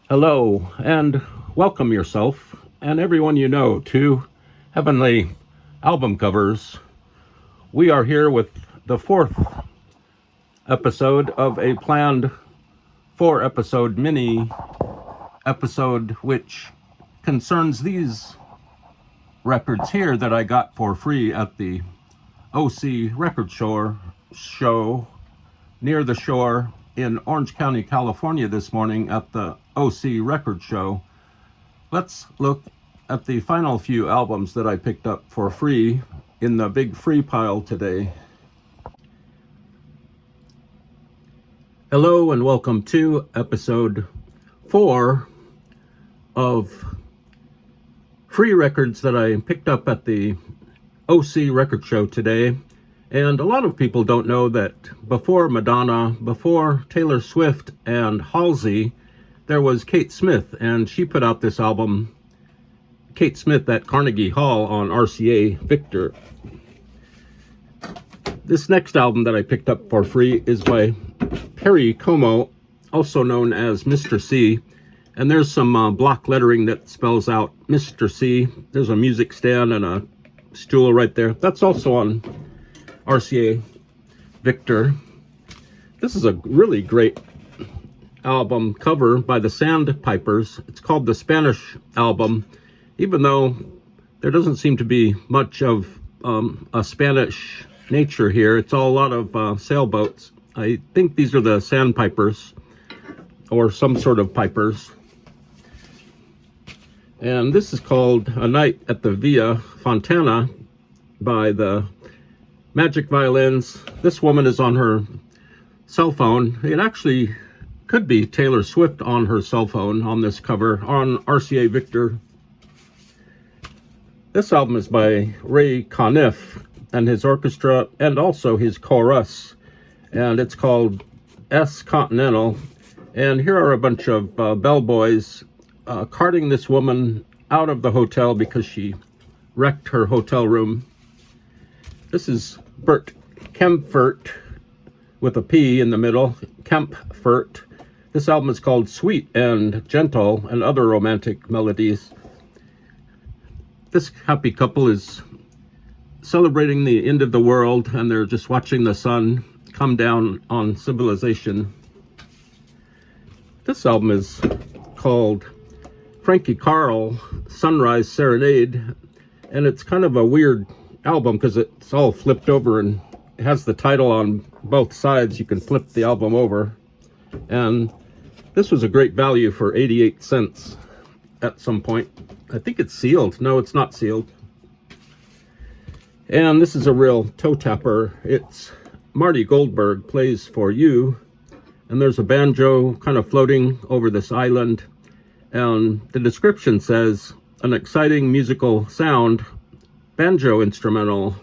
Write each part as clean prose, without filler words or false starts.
Hello, and welcome yourself and everyone you know to Heavenly Album Covers. We are here with the fourth episode of a planned 4-episode mini episode which concerns these records here that I got for free at the OC Record show near the shore in Orange County, California this morning at the OC Record Show. Let's look at the final few albums that I picked up for free in the big free pile today. Hello and welcome to episode 4 of free records that I picked up at the OC Record Show today. And a lot of people don't know that before Madonna, before Taylor Swift and Halsey, there was Kate Smith, and she put out this album, Kate Smith at Carnegie Hall on RCA Victor. This next album that I picked up for free is by Perry Como, also known as Mr. C. And there's some block lettering that spells out Mr. C. There's a music stand and a stool right there. That's also on RCA Victor. This is a really great album cover by the Sandpipers. It's called the Spanish album, even though there doesn't seem to be much of a Spanish nature here. It's all a lot of sailboats. I think these are the Sandpipers or some sort of pipers. And this is called A Night at the Villa Fontana by the Magic Violins. This woman is on her cell phone. It actually could be Taylor Swift on her cell phone on this cover on RCA Victor. This album is by Ray Conniff and his orchestra and also his chorus. And it's called S Continental. And here are a bunch of bellboys carting this woman out of the hotel because she wrecked her hotel room. This is Bert Kaempfert with a P in the middle, Kaempfert. This album is called Sweet and Gentle and Other Romantic Melodies. This happy couple is celebrating the end of the world and they're just watching the sun come down on civilization. This album is called Frankie Carl Sunrise Serenade, and it's kind of a weird album because it's all flipped over and it has the title on both sides. You can flip the album over, and this was a great value for 88 cents at some point. I think it's sealed. No, it's not sealed. And this is a real toe tapper. It's Marty Goldberg Plays for You, and there's a banjo kind of floating over this island, and the description says an exciting musical sound, banjo instrumental.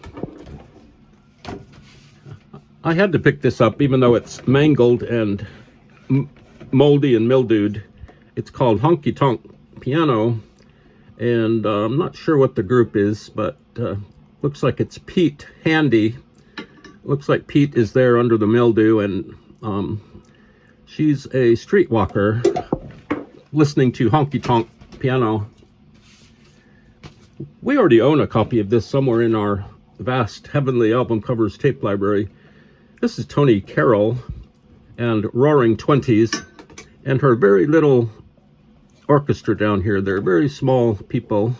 I had to pick this up even though it's mangled and moldy and mildewed. It's called Honky Tonk Piano, and I'm not sure what the group is, but looks like it's Pete Handy. Looks like Pete is there under the mildew, and she's a streetwalker listening to Honky Tonk Piano. We already own a copy of this somewhere in our vast Heavenly Album Covers tape library. This is Toni Carroll and Roaring Twenties and her very little orchestra down here. They're very small people.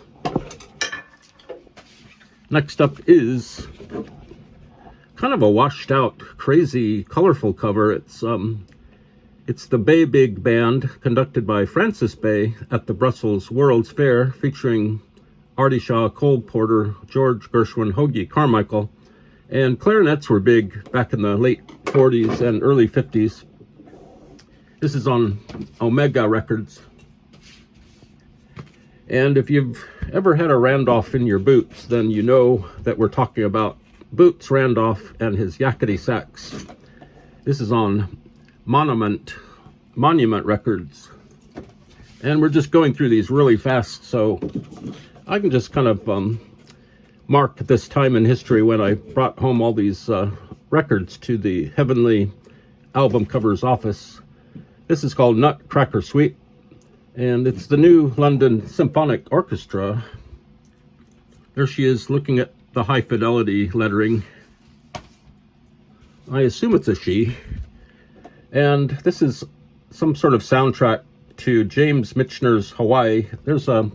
Next up is kind of a washed out, crazy, colorful cover. It's the Bay Big Band, conducted by Francis Bay at the Brussels World's Fair, featuring Artie Shaw, Cole Porter, George Gershwin, Hoagie Carmichael, and clarinets were big back in the late 40s and early 50s. This is on Omega Records. And if you've ever had a Randolph in your boots, then you know that we're talking about Boots Randolph and his yakety sax. This is on Monument Records. And we're just going through these really fast, so I can just kind of mark this time in history when I brought home all these records to the Heavenly Album Covers office. This is called Nutcracker Suite, and it's the new London Symphonic Orchestra. There she is looking at the high fidelity lettering. I assume it's a she. And this is some sort of soundtrack to James Michener's Hawaii. There's a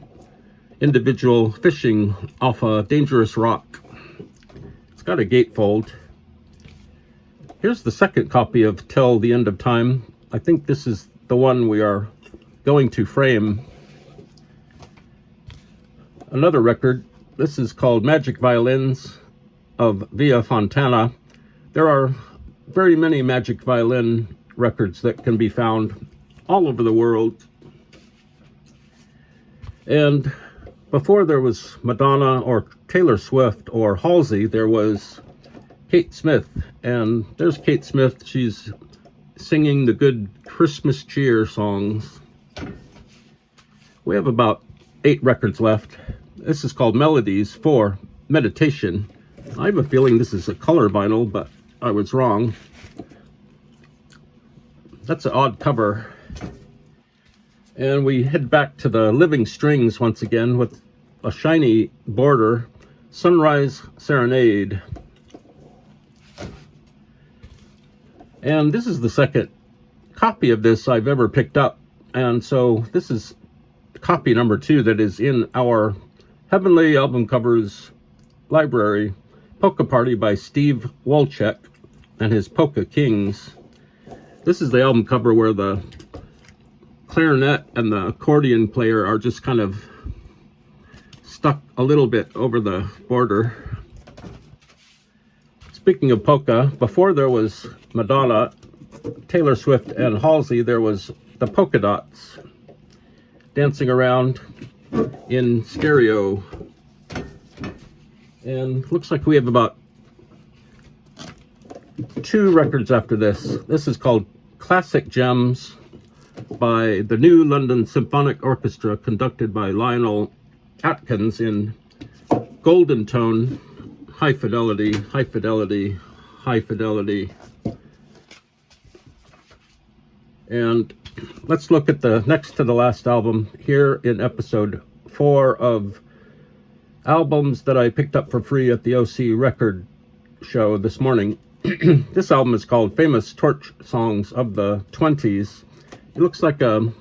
individual fishing off a dangerous rock. It's got a gatefold. Here's the second copy of Till the End of Time. I think this is the one we are going to frame. Another record. This is called Magic Violins of Via Fontana. There are very many magic violin records that can be found all over the world. And before there was Madonna or Taylor Swift or Halsey, there was Kate Smith. And there's Kate Smith. She's singing the good Christmas cheer songs. We have about 8 records left. This is called Melodies for Meditation. I have a feeling this is a color vinyl, but I was wrong. That's an odd cover. And we head back to the living strings once again with a shiny border. Sunrise Serenade. And this is the second copy of this I've ever picked up. And so this is copy number 2 that is in our Heavenly Album Covers library. Polka Party by Steve Wolchek and his Polka Kings. This is the album cover where the clarinet and the accordion player are just kind of stuck a little bit over the border. Speaking of polka, before there was Madonna, Taylor Swift, and Halsey, there was the polka dots dancing around in stereo. And looks like we have about 2 records after this. This is called Classic Gems by the New London Symphonic Orchestra, conducted by Lionel Atkins in golden tone, high fidelity, high fidelity, high fidelity. And let's look at the next to the last album here in episode 4 of albums that I picked up for free at the OC record show this morning. This album is called Famous Torch Songs of the 20s. It looks like a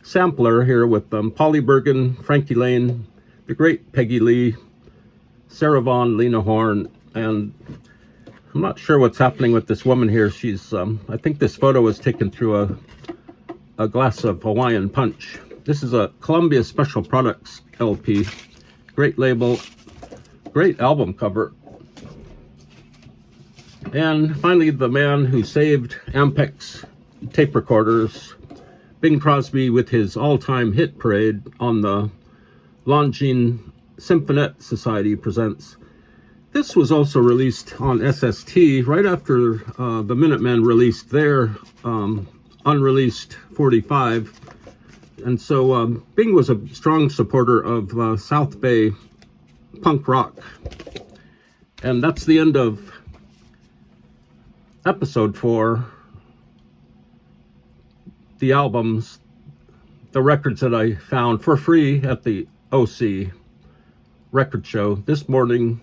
sampler here with Polly Bergen, Frankie Lane, the great Peggy Lee, Sarah Vaughan, Lena Horne, and I'm not sure what's happening with this woman here. She's, I think this photo was taken through a glass of Hawaiian punch. This is a Columbia Special Products LP. Great label, great album cover. And finally, the man who saved Ampex tape recorders, Bing Crosby, with his all-time hit parade on the Longines Symphonette Society Presents. This was also released on SST right after the Minutemen released their unreleased 45. And so Bing was a strong supporter of South Bay punk rock. And that's the end of episode 4. The albums, the records that I found for free at the OC record show this morning